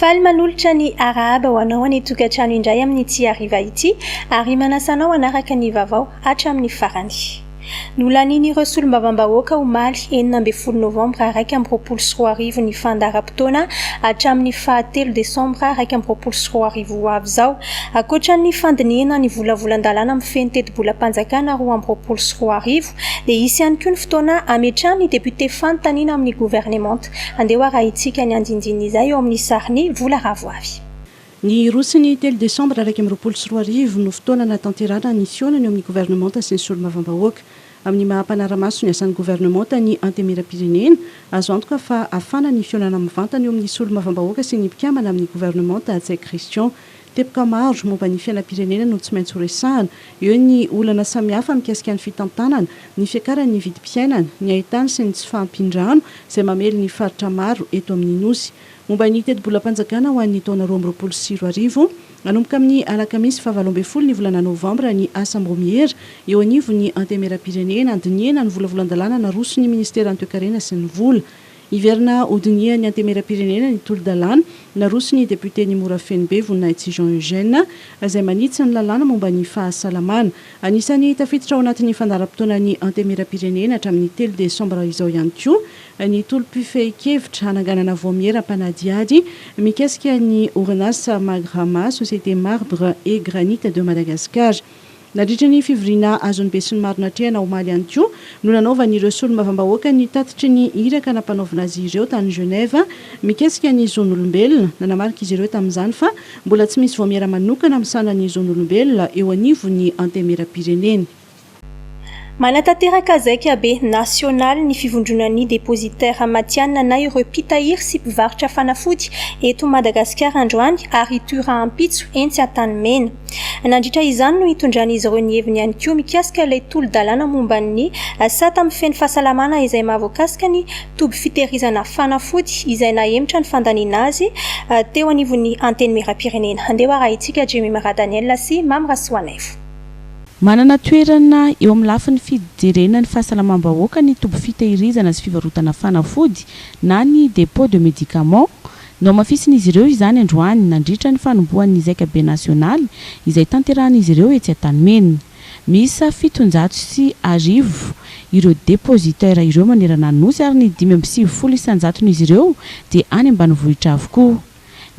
Faly manolotra ny arahaba ho anao any tokantrano indray amin'ity hariva ity ary manasanao hanaraka ny vaovao hatramin'ny farany. Nolanin'ireo solombavambahoaka omaly 9 novambra 2024 ny fandaharam-potoana hatramin'ny 7 desambra 2024 avy izao. Ankoatran'ny fandiniana ny volavolan-dalàna amin'ny feno teti-bolam-panjakana 2024 dia hisy ihany koa ny fotoana ametrahan'ny député fanontaniana amin'ny gouvernement. Andeha raha itsika ny andindiny izay eo amin'ny sariny vola ravoavy. Ny rosiny 3 desambra 2024 no fotoana natanterana ny sionany amin'ny gouvernement sy ny solombavambahoaka. Amin'ny mahampanara-maso ny asan'ny gouvernement ny antemera-pirenena azo antoka fa afana ny fionana mivantana eo amin'ny solombavambahoaka sy ny mpikambana amin'ny gouvernement Atsai Christian. Teboka maro momba ny fiainam-pirenena no tsy maintsy horesahana, eo ny olana samihafa mikasika ny fitantanana, ny fiakaran'ny vidim-piainana, ny ahitany sy ny tsy fahampindrano izay mamely ny faritra maro eto amin'ny nosy. Momba ny teti-bolam-panjakana ho an'ny taona 2024 nanomboka amin'ny alakamisy 7 ny volana novambra ny asa mbomiera eo anivo ny antemera-pirenena andiniana ny volavolan-dalàna naroso ny ministera an-toekarena sy ny vola. Iverina odinia ny antemera-pirenena ny tolo-dalàna naroso ny député ny Morafenbe Voninahitsy Jean Eugène izay manitsy ny lalàna momba ny fahasalamana. Anisany tafiditra ao anatin'ny fandaharam-potoana ny antemera-pirenena hatramin'ny 3 desambra izao ihany koa ny tolom-pifehikevitra hananganana voamiera mpanadiady mikasika ny orinasa Magrama Société Marbre et Granit de Madagascar. Nadritra ny fivoriana azon'ny be sy ny maro natrehana omaly ihany koa no nanaovan'ireo solombavambahoaka ny tatitry ny iraka nampanaovina azy ireo tany Genève mikasika ny zon'olombelona. Nanamarika izy ireo tamin'izany fa mbola tsy misy voamiera manokana amin'sana ny zon'olombelona eo anivo ny antemera-pirenena. Manatanteraka zaika be national ny fivondronan'ny dépositaire matianina na ireo mpitahiry sy mpivarotra fanafody eto Madagasikara androany ary tora ampitso entsy an-tanimena. Nandritra izany no hitondran'izy ireo ny heviny ihany koa mikasika ilay tolo-dalàna momba ny sata amin'ny feno fahasalamana izay mahavoakasika ny toby fitehirizana fanafody izay nahemotra ny fandaniana azy teo anivon'ny antenimera-pirenena. Andeha raha itsika Jimmy Maradaniel sy Mamy Rasoanaivo. Manana toerana eo amin'ny lafin'ny fijerena ny fahasalamam-bahoaka ny toby fitehirizana sy fivarotana fanafody na ny dépôt de médicaments. No mafisin'izy ireo izany androany nandritra ny fanombohan'ny zaika be nasionaly izay tanterahan'izy ireo etsy an-tanimena. Misy 710 ireo dépositaire ireo manerana ny nosy ary ny 570 isan-jaton'izy ireo dia any ambanivohitra avokoa.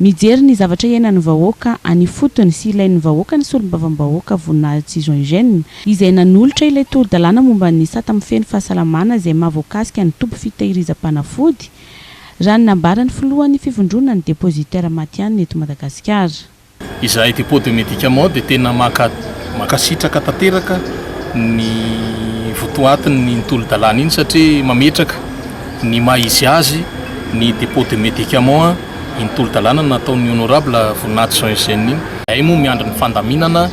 Mijery ny zavatra iainan'ny vahoaka any fotony sy ilain'ny vahoaka ny solombavambahoaka Voninahitsy Jean Eugène izay nanolotra ilay tolo-dalàna momba ny sata amin'ny feno fahasalamana izay mahavoakasika ny toby fitehirizam-panafody raha ny nambarany filohan'ny fivondrona ny dépositaire matianina eto Madagasikara. Izahay dépôt de médicaments dia tena makasitraka tanteraka ny votoatiny ny tolo-dalàna iny satria mametraka ny maha-izy azy ny dépôt de médicaments iny tolo-dalàna nataon'ny honorable Voninahitsy Jean Eugène iny. Ay moa miandry ny fandaminana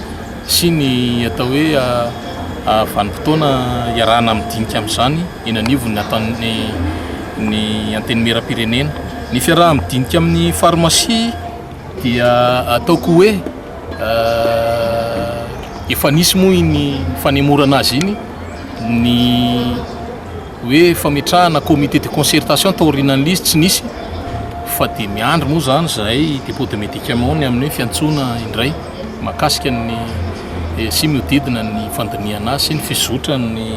sy ny atao hoe vanim-potoana iarahana midinika amin'izany eny anivo ny ataon'ny ny antenimera-pirenena. Ny fiaraha midinika amin'ny pharmacie dia ataoko hoe efa nisy moa iny fanemorana azy iny ny hoe fametrahana comité de concertation taorian'ny lisy tsy nisy fa dia miandry moa zany zahay dépôt de médicaments ny amin'ny fiantsona indray makasika ny sy miodidina ny fandiniana sy ny fizotra ny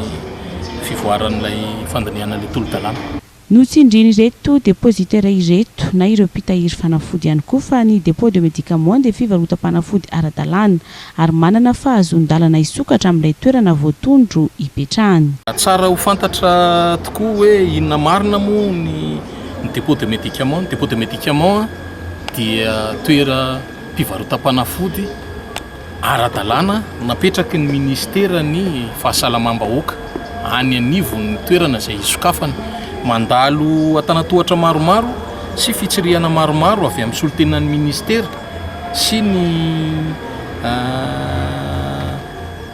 fivoaran'ilay fandiniana ilay tolo-dalàna. Notsindriny ireto dépositaire ireto na ireo mpitahiry fanafody ihany koa fa ny dépôt de médicaments dia fivarotam-panafody ara-dalàna ary manana fahazon-dalana isokatra amin'ilay toerana voatondro ipetrahany. Tsara ho fantatra tokoa hoe inona marina moa ny dépôt de médicaments. Ny dépôt de médicaments dia toera mpivarotam-panafody ara-dalàna napetraky ny ministera ny fahasalamam-bahoaka any anivo ny toerana izay isokafana. Mandalo atanatohatra maromaro sy fitsirihana maromaro avy amin'ny solotenan'ny ministera sy ny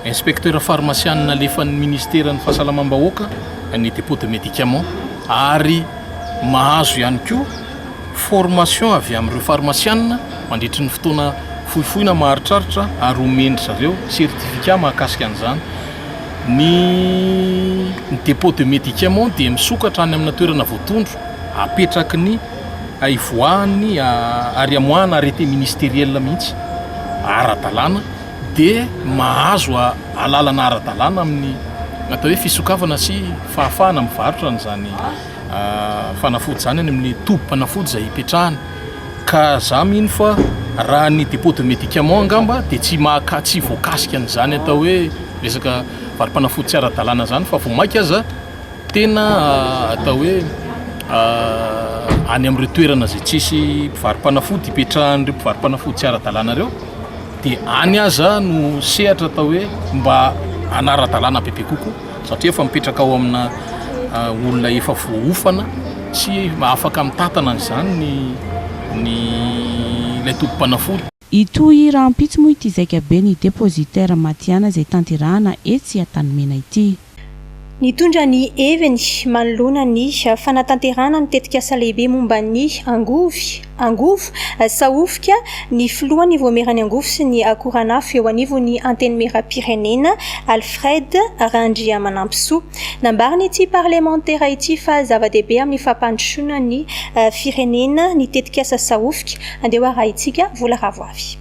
inspecteur pharmacien nalefan'ny ministera ny fahasalamam-bahoaka ny dépôt de médicaments ary mahazo ihany koa formation avy amin'ireo pharmacien mandritry ny fotoana fohifohy na maharitraritra ary omendry zareo certificat mahakasika an'izany. Ny dépôt de médicaments dia misokatra any amina toerana voatondro apetraky ny ivoany ary amoana arrêté ministériel mihitsy ara-dalàna dia mahazo alalana ara-dalàna amin'ny natao hoe fisokavana sy fahafahana mivarotra n'izany fanafody zany any amin'ny tobo-panafody izay hipetrahana ka za mino fa raha ny dépôt de médicament angamba dia tsy mahakatsy voakasika an'izany atao hoe resaka varim-panafody tsy ara-dalàna zany fa vao mainka aza tena atao hoe any amin'ireo toerana zay tsisy mpivarim-panafody hipetrahan'ireo mpivarim-panafody tsy ara-dalàna reo dia any aza no sehatra atao hoe mba anara-dalàna bebe kokoa satria efa mipetraka ao amina olona efa voaofana tsy afaka mitantana an'izany ny ilay tompom-panafody. Itoy raha ampitsy moa ity zaika be ny dépositaire Matiana izay tanterahana etsy Antanimena ity. Nitondra ny heviny manoloana ny fanatanterahana ny tetikasa lehibe momba ny angovo sahofika ny filohany voamerany angovo sy ny akoranafo eo anivon'ny Antenimera-Pirenena Alfred Randriamanampisoa nambariny ity parlementaire ity fa zava-dehibe amin'ny fampandrosoana ny firenena ny tetikasa sahofika andeha ho arahintsika vola ravoavy.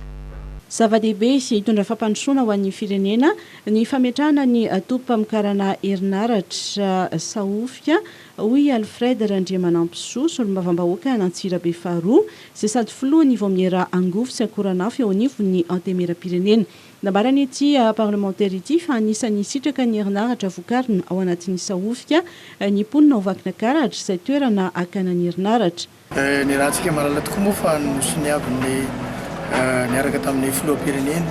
Zava-dehibe sy hitondra fampandrosoana ho an'ny firenena ny fametrahana ny tompam-pikarana herinaratra sahofika hoy Alfred Randriamanampisoa solombavam-bahoaka n'Antsirabe faharoa izay sady filohany voamiera angovo sy akoranafo eo anivon'ny Antenimera-Pirenena. Nambarany ity parlementaire ity fa anisany sitraka ny herinaratra vokarina ao anatin'ny sahofika ny mponina ho vakina karatra izay toerana akana ny herinaratra. Ny rahantsika mahalala tokoa moa fa nosony avy niaraka tamin'ny filoham-pirenena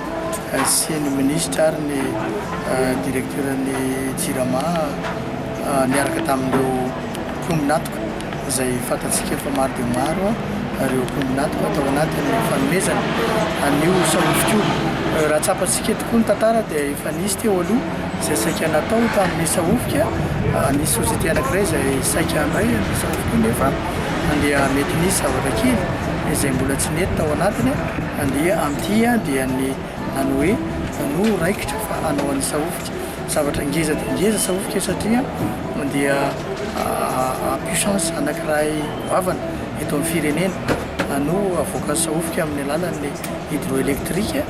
sy ny ministra ary ny directeurny Jirama niaraka tamin'ireo mponinatoka izay fantatsika fa maro dia maro ireo mponinatoka atao anatin'ny fanomezana an'io sahofika io. Raha tsapantsika tokoa ny tantara dia efa nisy teo aloha izay saika natao tamin'ny sahofika nisy société anankiray izay saika andray ny sahofika io nefa andeha mety nisy zavatra kely izay mbola tsy nety tao anatiny andeha amty dia ny nany hoe no raikitra fa anao an'ny sahofika zavatra ngeza dia ngeza sahofika satria dia puissance anankiray vavana eto amin'ny firenena no avoaka sahofika amin'ny alalan'ny hydroélectrique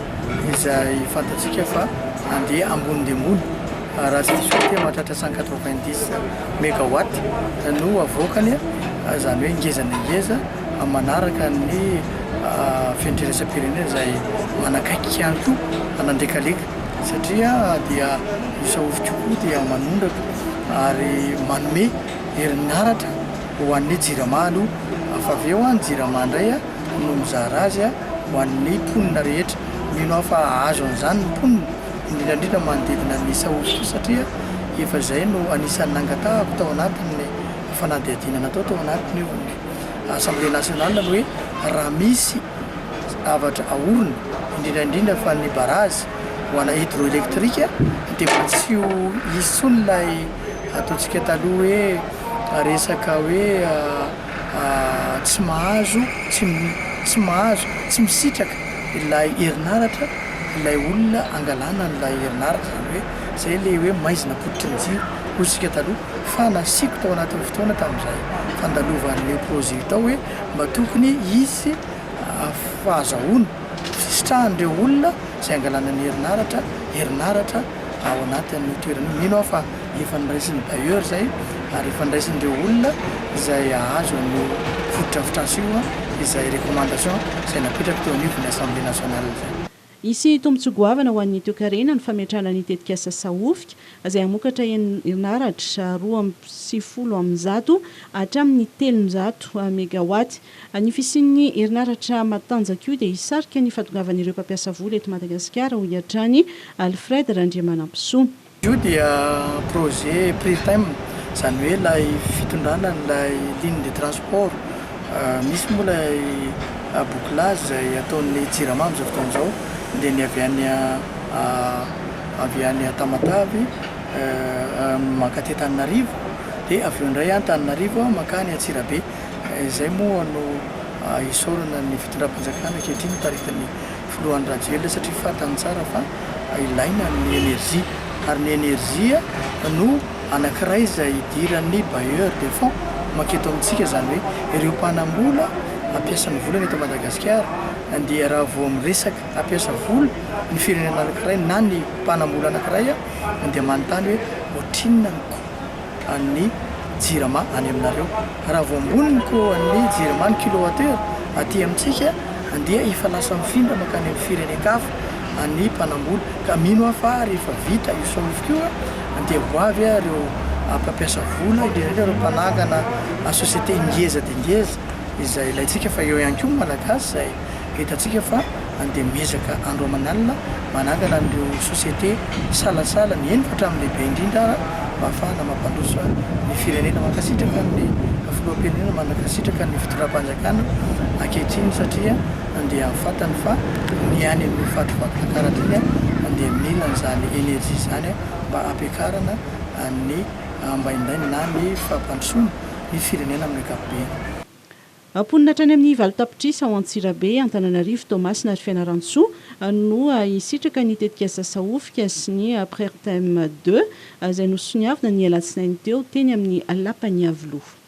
izay fantatsika fa andeha ambony dia ambony raha tsy diso dia mahatratra 190 mégawatt no avoakany zany hoe ngeza na ngeza manaraka ny fiandrasam-pirenena izay manakaiky ihany koa anandekaleka satria dia sahofika koa dia manondraka ary manome herinaratra ho an'ny Jirama aloha fa avy eo ny Jirama indray no mizara azy ho an'ny mponina rehetra mino aho fa azo an'izany ny mponina indrindrandrindra manodidina ny sahofika satria efa izay no anisan'ny nangatahako tao anatin'ny fanadihadiana natao tao anatin'io Assemblée nationale hoe raha misy zavatra ahorona indrindrandrindra fa ny barazy ho ana hydroélectrique dia mba tsy ho isy tsony ilay ataontsika taloha hoe resaka hoe tsy mahazo tsy misitraka ilay herinaratra ilay olona angalana n'ilay herinaratra zany hoe zay le hoe maizina potitra ny jiro hotsika taloha fa nasiko tao anatin'ny fotoana tamin'izay fandalovan'ny opposé tao hoe mba tokony isy fahazahoana fisitrahan'ireo olona izay angalana ny herinaratra ao anatin'ny toerana mino aho fa efa niraisin'ny bailleur zay ary efa niraisin'ireo olona izay ahazo ny fotodrafitrasa io izay recommandation izay napetraka teo anivon'ny Assemblée nationale zay. Isy tombontsogoavana ho an'ny toekarena ny fametrahana ny tetikasa sahofika izay hamokatra herinaratra 2.0 hatramin'ny 300 mégawatt. Ny fisian'ny herinaratra matanjaka io dia hisarika ny fahatongavan'ireo mpampiasa vola eto Madagasikara ho hiatrany Alfred Randriamanampisoa. Io dia projet pritime zany hoe ilay fitondrana n'ilay ligne de transport misy moa ilay bouclage izay ataon'ny Jirama amin'izao fotoan'izao dia ny avy any Tamatavy makatỳ Antananarivo dia avy eo indray Antananarivo makany Antsirabe izay moa no hisorana ny fitondram-panjakana ankehitriny taritin'ny filohan'ny radio satria fantany tsara fa ilaina ny énergie ary ny énergie no anankiray izay idiran'ny bailleur de fonds maketo amintsika zany hoe ireo mpanambola ampiasany volana eto Madagasikara dia raha vao miresaka ampiasa vola ny firenena anankiray na ny mpanambola anankiray dia manontany hoe otrinona ny ko ny jirama any aminareo raha vao amboniny ko ny jirama ny kilowattheure aty amintsika dia efa lasa mifindra makany amin'ny firenekafa ny mpanambola ka mino afa rehefa vita io saovy koa dia hoavy reo mpampiasa vola indrindra reo mpanangana société ngeza dia ngeza izay ilayntsika fa eo ihany koa malagasy zay hitatsika fa dia mezaka andro aman'alina manangana an'ireo société salasala ny enifatra amin'ny lehibe indrindra mba ahafahana mampandroso ny firenena mankasitraka ny filoham-pirenena manakasitraka ny fitondram-panjakana ankehitriny satria dia fatany fa ny any amin'ny fatovakoka karahatriny dia milana zany énergie zany mba ampiakarana ny mbaindainy na ny fampandrosoana ny firenena amin'ny ankapobeny. Amponina hatrany amin'ny valotapitra ao Antsirabe Antananarivo Thomas na Fianarantsoa no isitraka ny tetika sasaofika sy ny Prertem 2 izay nosoniavina ny alatsinainy teo teny amin'ny lapany avoloha.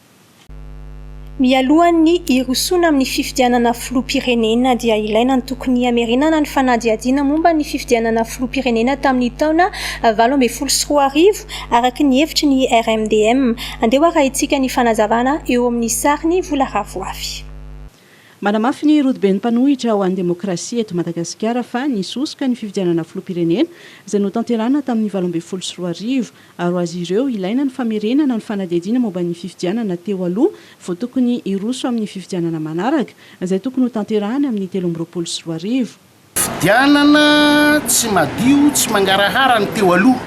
Mialohan'ny irosona amin'ny fifidianana filoham-pirenena dia ilaina ny tokony amerinana ny fanadihadiana momba ny fifidianana filoham-pirenena tamin'ny taona 2024 araka ny hevitry ny RMDM. Andeha raha itsika ny fanazavana eo amin'ny sariny volaravoavy. Manamafy ny rodoben'ny mpanohitra ao an'ny demokrasia eto Madagasikara fa nisosoka ny fifidianana filoham-pirenena izay notanterahana tamin'ny 2024 ary azy ireo ilaina ny famerenana ny fanadihadiana momba ny fifidianana teo aloha vao tokony iroso amin'ny fifidianana manaraka izay tokony hotanterahana amin'ny 2024. Fifidianana tsy madio tsy mangarahara ny teo aloha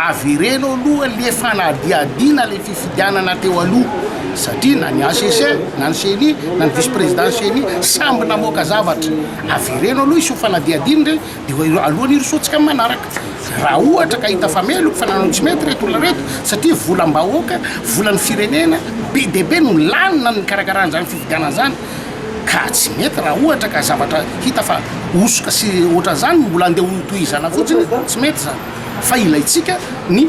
avy ireno aloha le fanadihadiana le fifidianana teo aloha satria na ny ACC na ny CENI na ny vice-président CENI samby namoaka zavatra avy ireno aloha iso fanadihadiana dia alohany irosotsika manaraka raha ohatra ka hita fa melo fananao tsy mety reto olona reto satria volam-bahoaka volan'ny firenena be dia be no lanina ny karakaran'izany fifidianana zany ka tsy mety raha ohatra ka zavatra hita fa osoka sy ohatra zany mbola andeha hotohizana fotsiny tsy mety zany fa ilaitsika ny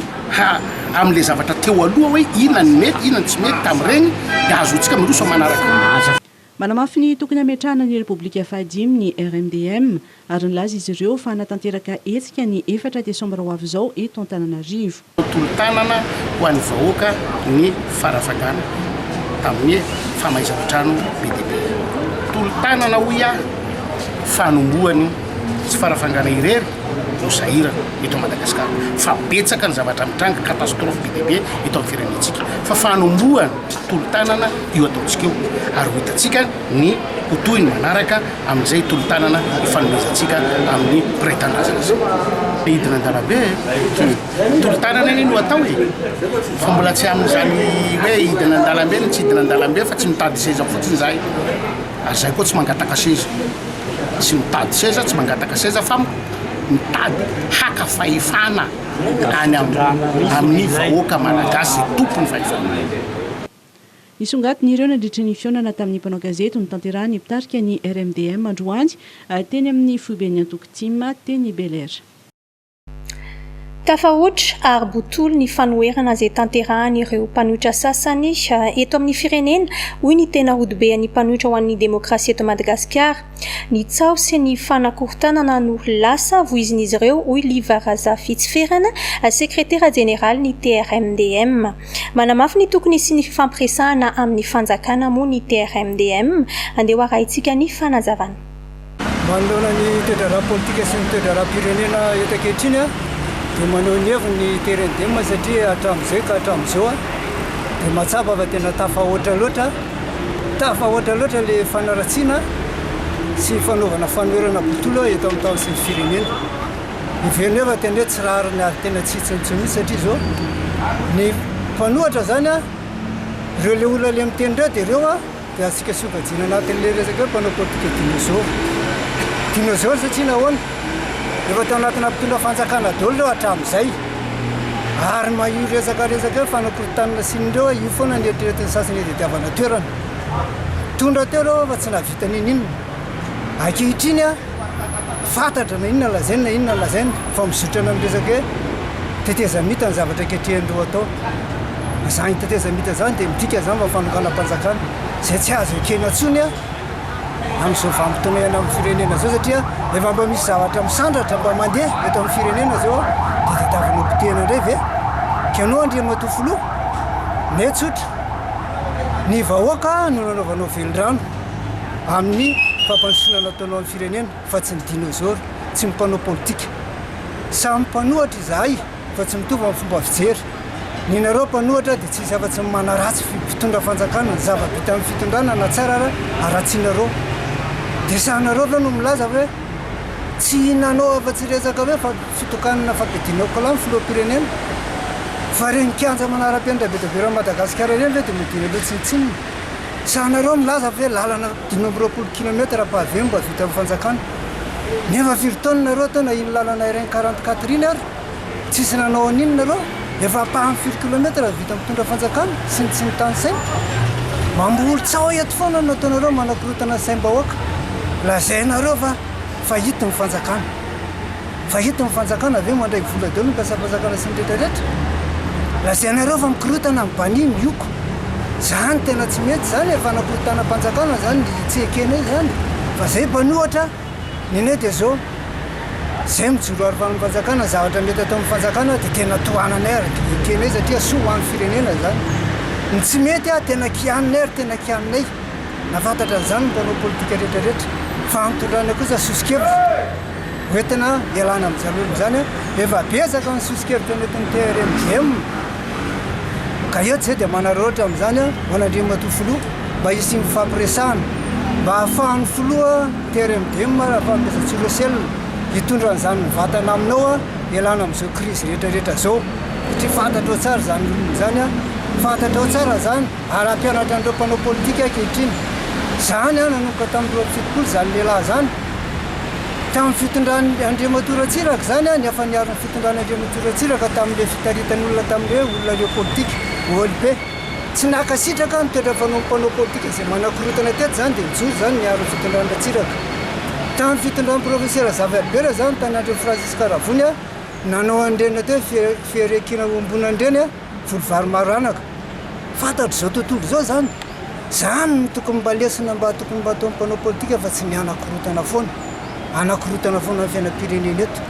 amin'le zavatra teo aloha hoe inona ny mety inona tsy mety tamin'ireny dia azotsika miroso manaraka. Manamafy ny tokony ametrahana ny Repoblika Fahadimy ny RMDM ary nilaza izy ireo fa hanatanteraka hetsika ny 4 Desambra ho avy izao eto Antananarivo. Tolo-tanana ho an'ny vahoaka ny farafagana tamin'ny famaizam-pitrano be dia be. Tolo-tanana hoy fanombohany tsy farafangana irery no sahira eto Madagasikara fa betsaka ny zavatra mitranga katastrofe be dia be eto amin'ny firenentsika fa fanombohany tolo-tanana io ataontsika eo ary ho hitatsika ny hotohiny manaraka amin'izay tolo-tanana ifanomezantsika amin'ny pretendazana zay hidina an-dalambe tolo-tanana iny no atao fa mbola tsy amin'izany hoe hidina an-dalambe ny tsy hidina an-dalambe fa tsy mitady seza fotsiny zahay ary zay koa tsy mangataka seza tsy mitady seza tsy mangataka seza fa mitady haka fahefana any amin'ny vahoaka malagasy tompony fahefana. Nisongatiny ireo nandritra ny fionana tamin'ny mpanao gazety no tanterahany mpitarika ny RMDM androany teny amin'ny foibeny Antokotima teny Bel Air. Tafahoatra ary botolo ny fanoherana izay tanterahan'ireo mpanohitra sasany eto amin'ny firenena hoy ny tena rodobe ny mpanohitra ho an'ny demokrasia eto Madagasikara. Ny tsao sy ny fanakorontanana no lasa voizin'izy ireo hoy Livaraza Fitsiferana, sekretera jeneral ny TRMDM. Manamafy ny tokony sy ny fampiresahana amin'ny fanjakana moa ny TRMDM. Andeha raha itsika ny fanazavana. Manoloana ny toedrara politika sy ny toedrara pirenena eto ankehitriny dia manao ny heviny ny TRMDM satria hatramin'izay ka hatramin'izao dia matsapa fa tena tafahoatra loatra le fanaratsiana sy fanaovana fanoherana botolo eto amin'ny tao sy ny firenena. Iverina eo fa tena hoe tsy rariny ary tena tsitsinitsiny satria zao ny mpanohatra zany ireo le olona le miteny ireo dia ireo dia atsika sokajina anatin'le resaka mpanao politika dinozao satria nahoana efa tao anatina mpitondra fanjakana daholo ireo hatramin'izay ary maio resaka fanakorontanana sinindreo io foana ny eritreretiny sasany ediadiavana toerana tondra teo ireo fa tsy nahavita ninina ankehitriny fantatra na inona lazaina inona lazaina fa mizotrana amin'ny resaka hoe tetezamita ny zavatra ankehitrindreo atao za hitatezamita zany dia midrika zany mafanokana-panjakana zay tsy azo ekena tsony a amin'izao vanim-potoana iana amin'ny firenena zao satria efa mba misy zavatra misandratra mba mandeha eto amin'ny firenena zao dia tadiavanao potehana indray ve kanao andriamatoa ne tsotra ny vahoaka no nanaovanao velondrano amin'ny fampandrosoana nataonao amin'ny firenena fa tsy ny dinosaure tsy mimpanao politika samy mpanohatra izahay fa tsy mitovy amin'ny fomba fijery ny nareo mpanohatra dia tsy afa-tsy manaratsy fitondra fanjakana ny zava-bita amin'ny fitondrana na tsara aratsianareo dia sahanareo aloha no milaza hoe tsy nanao afa-tsy resaka hoe fa fitokanana fampidinao kolany filoha-pirenena fa reny kianja manara-pianatra be davera Madagasikara reny ve dia modina aloha tsinitsinina sahanareo milaza hoe lalana 9 kilometra pavé mba vita amin'ny fanjakana nefa firy-taona nareo tao na iny lalana iray 44 iny ary tsisy nanao an'iny nareo efa apahan'ny 4 kilometra vita mitondra fanjakana sy ny tany saina mamboly-tsao eto foana nataonareo manakorotana saim-bahoaka lazainareo fa hito ny fanjakana fa hito ny fanjakana aveo mandray vola deo mikasa fanjakana sy nyrehetrarehetra lazainareo fa mikorotana amin'ny bani mioko zany tena tsy mety zany efa nakorotana mpanjakana zany tsy ekena zany fa zay mpanohatra nine dia zao zay mijoro ary fanympanjakana zavatra mety atao amin'ny fanjakana dia tena tohananay ary ekena satria soa ho an'ny firenena zany ny tsy mety tena kianina ary tena kianinay nafantatra n'izany mpanao politika rehetrarehetra fa nitondrana kosa sosikevitra hoentina ialana amin'ny jalolo zany efa besaka ny sosikevitra netiny TRMDM ka eto zay dia manaroatra amin'izany manandrimatoa filoha mba hisy mifampiresahana mba hahafahan'ny filoha TRMDM afahampiasatsirosel hitondra n'izany mivatana aminao ialana amin'izao crise rehetrarehetra zao satria fantatrao tsara zany olona zany fantatrao tsara zany ara-pianatra an'ireo mpanao politika ankehitriny zany nanomboka tamin'ireo fitopolo zany lehilahy zany tamin'ny fitondrany Andriamatoratsiraka zany ny hafa niariny fitondrany Andriamatoratsiraka tamin'le fitaritan'olona tamin'le olona reo politika OLP tsy nakasitraka nitoetra mpanao politika zay manakorotana teto zany dia mijoro zany niariny fitondrany Ratsiraka tamin'ny fitondrany professeur Zavabera zany tanandreo Fransiska Ravony nanao andrena teo fiarekina ombona andreny volovary maranaka fantatro zao tontolo zao zany zany tokony mba lesina mba tokony mba atao mpanao politika fa tsy mianakorotana foana anakorotana foana amin'ny fiainam-pirenena eto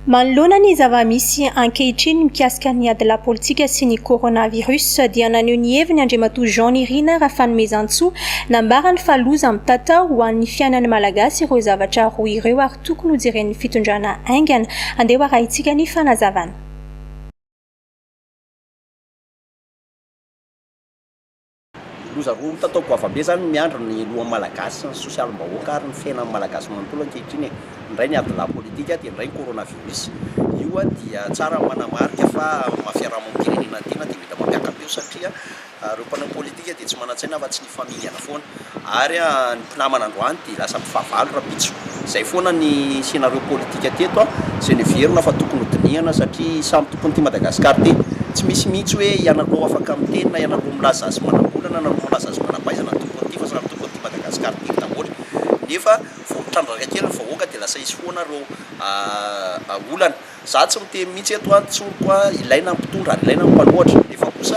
manoloana ny zava-misy ankehitriny mikasika ny ady la politika sy ny coronavirus dia naneho ny heviny Andriamatoa Jean Nirina Rafanomezantsoa nambarany faloza amin'ny tatao ho an'ny fiainan'ny malagasy ireo zavatra roa ireo ary tokony ho jeren'ny fitondrana aingana andeha arahintsika ny fanazavana loza roa tataoko avabe zany miandro ny loha malagasy ny sosialim-bahoaka ary ny fiainan'ny malagasy manontolo ankehitriny indray ny ady la politika dia indray ny coronavirus io dia tsara manamarika fa mafiarahamon'ny-pirenena tena dia mety mampiakam-peo satria reo mpanao politika dia tsy manan-tsaina fa tsy ny familiana foana ary ny mpinamana androany dia lasa mpifahavalo rapitso zay foana ny senareo politika teto zay ny verina fa tokony hodinihana satria samy tokony ty Madagasikara ty tsy misy mihitsy hoe ianareo afaka miteny na ianareo milaza azy manambolana na milaza azy manampaizana tokony ty fa samy tokony ty Madagasikara ty daholo nefa vomitrandraka kely ny vahoaka dia lasa izy foana reo olana za tsy miteny mihitsy eto antsoroko ilaina mpitondra ary ilaina mpanohatra nefa kosa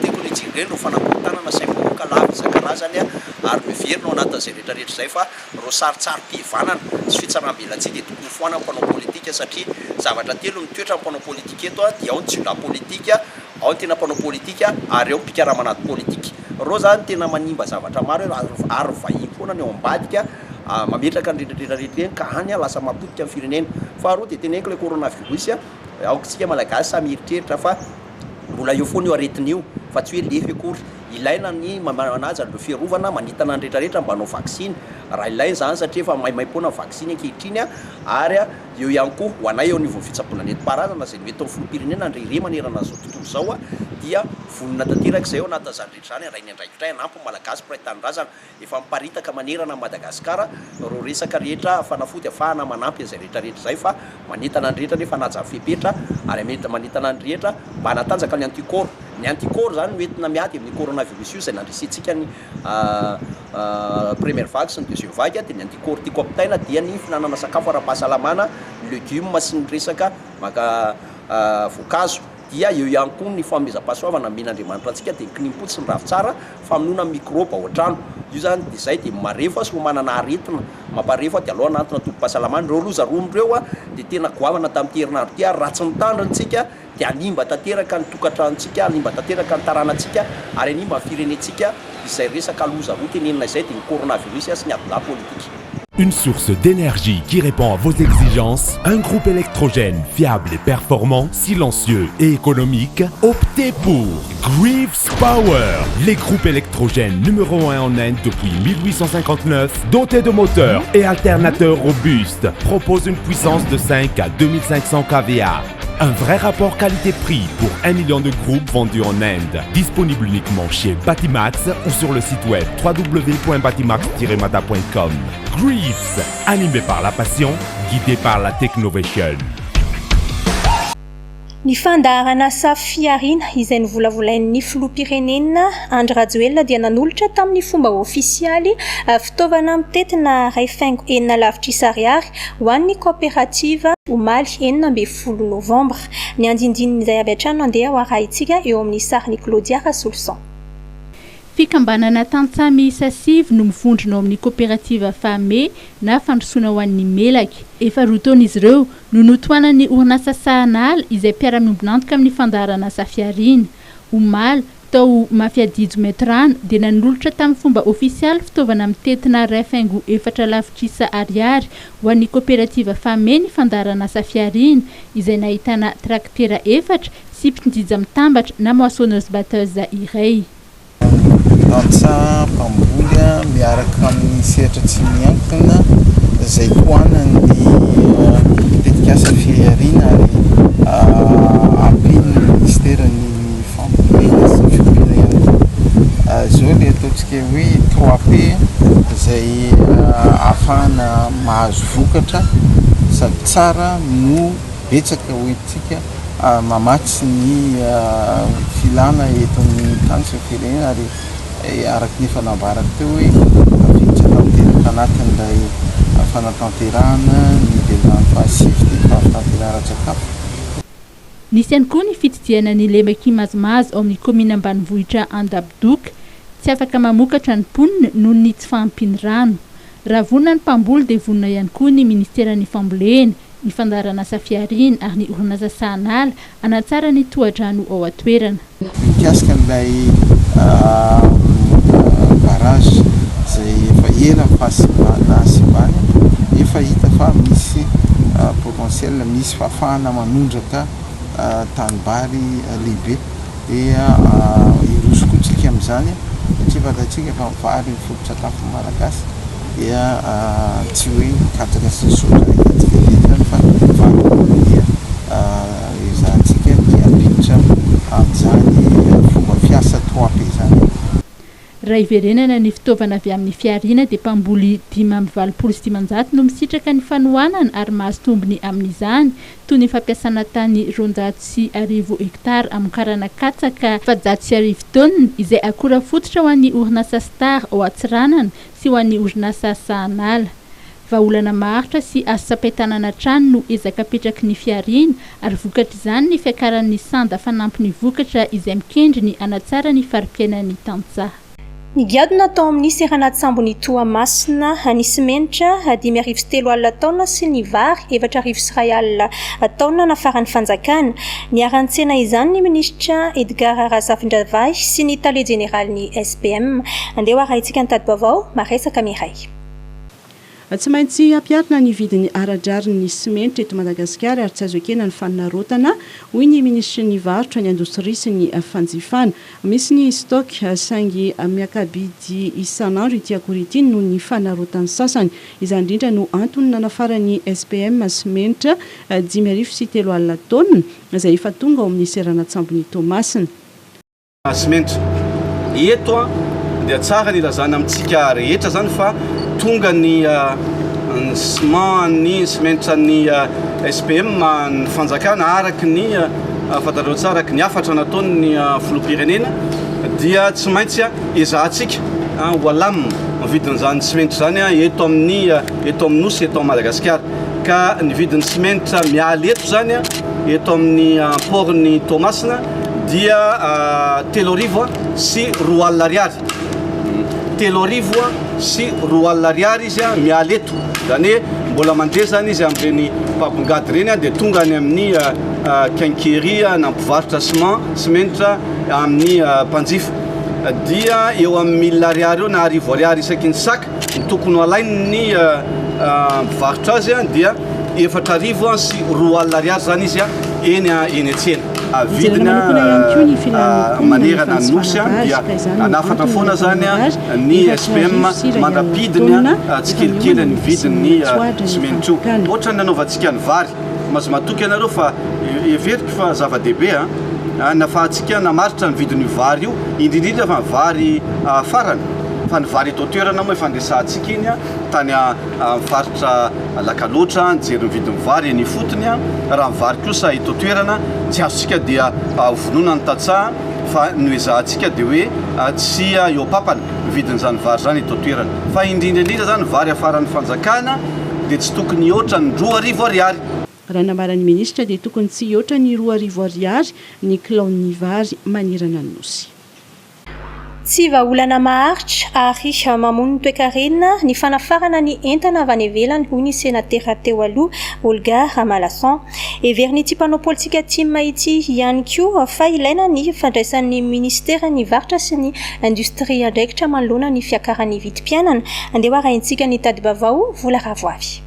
tokony ijireny reo fanakotanana saim-bahoaka lava isan-karazany ary miverina ao anatin'izay rehetrarehetra zay fa reo saritsary-pivanana sy fitsarambelatsy dia tokony foana mpanao politika satria zavatra telo mitoetra mpanao politika eto dia ao ny jiolahy politika ao ny tena mpanao politika ary ao mpikaramanaty politika reo zany tena manimba zavatra maro ary vahiny foana ny ao ambadika mametraka ny rehetrarehetra ka hany lasa mapotika amin'ny firenena faharoa dia teneniko le coronavirus aokantsika malagasy samy eritreritra fa mbola eo foana io aretin'io fa tsy hoe lefy akory ilaina ny mamanazy andreo fiarovana manitana ny rehetrarehetra mba hanao vaksiny raha ilaina zany satria efa maimaimpona vaksiny ankehitriny ary eo ihany koa ho anay eo anivon'ny fitsaboana nentim-paharazana zay mety amin'ny filoham-pirenena ndreyre manerana zao tontolo zao dia vonona tanteraka izay ao anatin'izany rehetra zany rainy andraikitray anampo malagasy mpiray-tanorazana efa miparitaka manerana Madagasikara reo resaka rehetra fanafody afahana manampy izay rehetrarehetra zay fa manentana ny rehetra nefa naja fepetra ary manentana ny rehetra mba hanatanjaka ny antikôro ny antikôro zany noentina miady amin'ny coronavirus io zay nandrisitsika ny première vague sy ny deuxième vague dia ny antikôro tiako ampitaina dia ny finanana sakafo ara-pahasalamana legume sy ny resaka maka voankazo dia eo ihany koa ny famezam-pahasoavana men'andriamanitra antsika dia kinimpotsy ny ravo tsara famonoana microba ao an-trano io zany dia zay dia marefo sy ho manana aretina mamparefo dia aloha anatona tobim-pahasalamana reo loza romoreo a dia tena goavana tamin'ity herinandro ty ratsy ny tandrintsika dia alimba tanteraka ny tokantranontsika alimba tanteraka ny taranantsika ary animba ny firenentsika izay resaka loza roa tenenina izay dia ny coronavirus sy ny adola politique. Une source d'énergie qui répond à vos exigences, un groupe électrogène fiable et performant, silencieux et économique, optez pour Greaves Power, les groupes électrogènes numéro 1 en Inde depuis 1859, dotés de moteurs et alternateurs robustes, proposent une puissance de 5 à 2500 kVA. Un vrai rapport qualité-prix pour 1 million de groupes vendus en Inde. Disponible uniquement chez Batimax ou sur le site web www.batimax-mata.com. Greaves, animé par la passion, guidé par la technovation. Ny fandaharana sa fiarina izay novolavolain'ny filoham-pirenena Andry Rajoelina dia nanolotra tamin'ny fomba ofisialy fitaovana mitetina iray faingo enina lavitra ariary ho an'ny coopérative omaly 9 novambra. Ny andindin'izay avy hatrany andeha ho arahintsika eo amin'ny sariny Claudia Rasolson. Fikambanana tantsaha miisa 7 no mivondrona ao amin'ny coopérative Fame na fandrosoana ho an'ny melaky. Efa roa taona izy ireo no notoanan'ny orinasa sahanala izay mpiara-miombonantoka amin'ny fandaharana sa fiarina. Omaly tao mafiadijo metrano dia nanolotra tamin'ny fomba ofisialy fitaovana mitetina iray faingo 4 lavitra ariary ho an'ny coopérative Fame ny fandaharana sa fiarina izay nahitana traktera 4 sy mpitindija mitambatra na moissonneuse batteuse iray. Tantsaha mpamboly miaraka amin'ny sehatra tsy miankina izay toanany tetikasa fiarina ary ampian'ny ministerany fambolena sy fiompiana ihany koa. Zao le ataontsika hoe 3P izay ahafahana mahazo vokatra sady tsara no betsaka hoentsika mamatsy ny filana eto amin'ny tany sy firenena ary araky ny fanambarako teo hoe afiditra tanteraka anatin'ilay fanatanterahana ny velonany fahasivy dia fanatanterahana-tsakafo. Nisy ihany koa ny fitidiana ny lemaki mazimazy ao amin'ny komina ambanivohitra Andabodoka tsy afaka mamokatra ny mponina noho ny tsy fahampiny rano. Raha vonona ny mpamboly dia vonona ihany koa ny ministeran'ny fambolena, ny fandaharana sa fiarina ary ny orinasa sahanala anatsara ny tohadrano ao atoerana. Mikasika n'ilay barrage izay efa ela fasimbany efa hita fa misy potentiel misy fahafahana manondraka tanibary lehibe dia irosokontsika amin'izany satria fantatsika fa vary ny foto-tsakafo malagasy dia tsy hoe katsaka sy sotra itsika tetrany fa vary dia izantsika dia apiditra amin'izany fomba fiasa 3P zany. Raha iverenana ny fitaovana avy amin'ny fiarina dia mpamboly 5,700 no misitraka ny fanohanana ary mahazo tombony amin'izany toy ny fampiasana tany 200,000 hektara amokarana katsaka 700,000 taonina izay akora fototra ho an'ny orinasa Star ao Atsiranana sy ho an'ny orinasa sahanala. Vahaolana maharitra sy asa-pahitanana trano no ezaka apetraky ny fiarina ary vokatra izany ny fiakaran'ny sanda fanampy ny vokatra izay mikendry ny anatsara ny fari-piainan'ny tantsaha. Ny giadona tao amin'ny seranaty sambony Toamasina nisy menitra 5,3 alina taona sy ny vary 4,1 alina taona nafaran'ny fanjakana. Niaran-tsena izany ny ministra Edgar Razafindravay sy ny tale généralny SPM. Andeha arahintsika ny tadi-baovao maresaka miray. Tsy maintsy ampiarina ny vidiny aradrariny simenitra eto Madagasikara ary tsy azo ekena ny fanarotana hoy ny ministra ny varotra ny indostria sy ny fanjifana. Misy ny stock saingy miakabidy isanandro ity akora ity noho ny fanarotany sasany. Izany indrindra no antony nanafarany SPM simenitra 5,3 alina taonina izay efa tonga ao amin'ny seranatsambony Toamasina. Simenitra eto dia tsara ny lazana amintsika rehetra zany fa tonga ny ciment ny simenitra ny SPM ny fanjakana araky ny fantarotsa araky ny afatra nataony ny filoham-pirenena dia tsy maintsy ezahantsika ho alamina vidin'izany simenitra zany eto amin'ny nosy eto Madagasikara ka ny vidin'ny simenitra mialy eto zany eto amin'ny portny Tomasina dia 3 sy 4 alina ariary 3 sy 4 alina ariary izy miala eto zany hoe mbola mandeha zany izy amin'ireny mpabongady reny dia tonga any amin'ny quinquerie na mpivarotra simenitra amin'ny mpanjifa dia eo amin'ny 1 000 ariary eo na 10 ariary isaky ny saka tokony alainy ny mpivarotra azy dia 4 sy 4 alina ariary zany izy eny atsena vidina manerana nosy dia anafatra foana zany ny SPM mandrapidiny tsikelikely ny vidiny simenitra io ohatra ny nanaovantsika ny vary mazy matoky ianareo fa everiko fa zava-dehibe nafahantsika namaritra ny vidiny vary io indrindrindra fa vary farany fa ny vary eto toerana moa fandraisantsika iny tany mifaritra lakaloatra nijery ny vidiny vary ny fotony raha mivary kosa eto toerana tsy azontsika dia vonoana ny tatsaha fa noezahantsika dia hoe tsy eo papana vidin'izany vary zany eto toerana fa indrindraindrindra zany vary afaran'ny fanjakana dia tsy tokony oatra ny 2 ariary raha nambaran'ny ministra dia tokony tsy oatra ny 2 ariary ny kilaon'ny vary manerana ny nosy. Tsy vahaolana maharitra ary mamono ny toe-karena ny fanafarana ny entana avy any ivelany hoy ny senatera teo aloha Olga Malasson. Everin'ity mpanao politika Tsim ity ihany koa fa ilaina ny fandraisan'ny ministera ny varotra sy ny industria andraikitra manoloana ny fiakaran'ny vidim-piainana. Andeha arahintsika ny tadibavao vola ravoavy.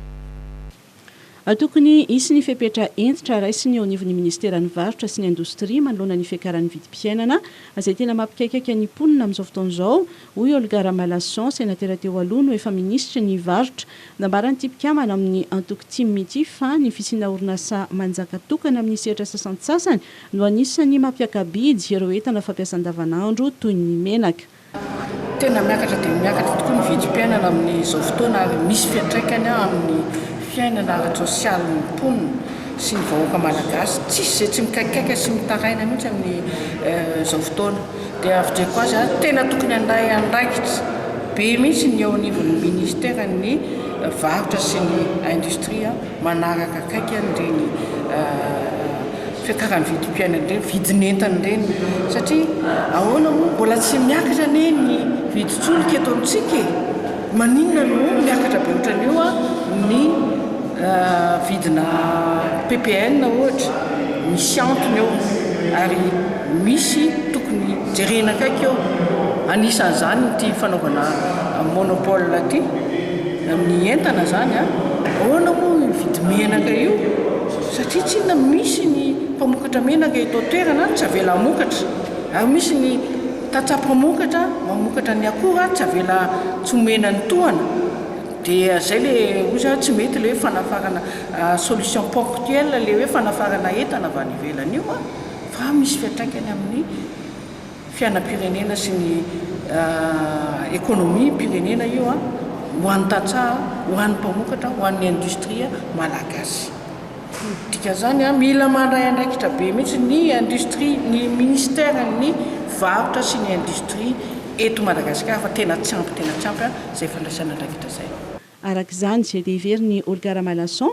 Tokony isy ny fepetra entitra raisiny eo anivon'ny ministera ny varotra sy ny indostria manoloana ny fiakaran'ny vidim-piainana izay tena mampikaikaiky ny mponina amin'izao fotoana izao hoy Olga Malasson senatera teo aloha no efa ministra ny varotra nambarany tipikambana amin'ny antoko Tsim ity fa ny fisiana orinasa manjaka tokana amin'ny sehatra sasantsasany no anisany mampiakabidy ireo entana fampiasa andavanandro toy ny menaka. Tena miakatra dia miakatra tokoa ny vidim-piainana amin'izao fotoana ary misy fiantraikany amin'ny fiainana ara-tsosialy ny mponina sy ny vahoaka malagasy tsisy izay tsy mikaikaiky sy mitaraina mihitsy amin'izao fotoana dia avitreko azy tena tokony andraikitra be mihitsy ny eo anivon'ny ministera ny varotra sy ny industria manaraka akaiky an'ireny fiakaran'ny vidim-piainana ireny vidin'entana ireny satria ahoana moa mbola tsy miakatra ane ny vidin-tsoloka eto amintsika maninona no miakatra be ohatran'io ny vidina PPN ohatra misy antony eo ary misy tokony jerena akaiky eo anisan'izany ty fanaovana monopole ty amin'ny entana zany ahoana moa vidy menaka io satria tsy na misy ny mpamokatra menaka eto toerana tsy avela hamokatra ary misy ny tatsapamokatra mamokatra ny akora tsy avela tsy omena ny tohana dia zay le oza tsy mety le hoe fanafarana solution ponctuelle le hoe fanafarana entana avy any ivelany io fa misy fiantraikany amin'ny fiainam-pirenena sy ny économie pirenena io ho an'ny tatsaha ho an'ny mpamokatra ho an'ny industria malagasy dika zany mila mandray andraikitra be mihitsy ny industrie ny ministère ny varotra sy ny industrie eto Madagasikara fa tena tsy ampy zay fandraisana andraikitra zay. Arak'izany izay dia heveriny Olga Malasson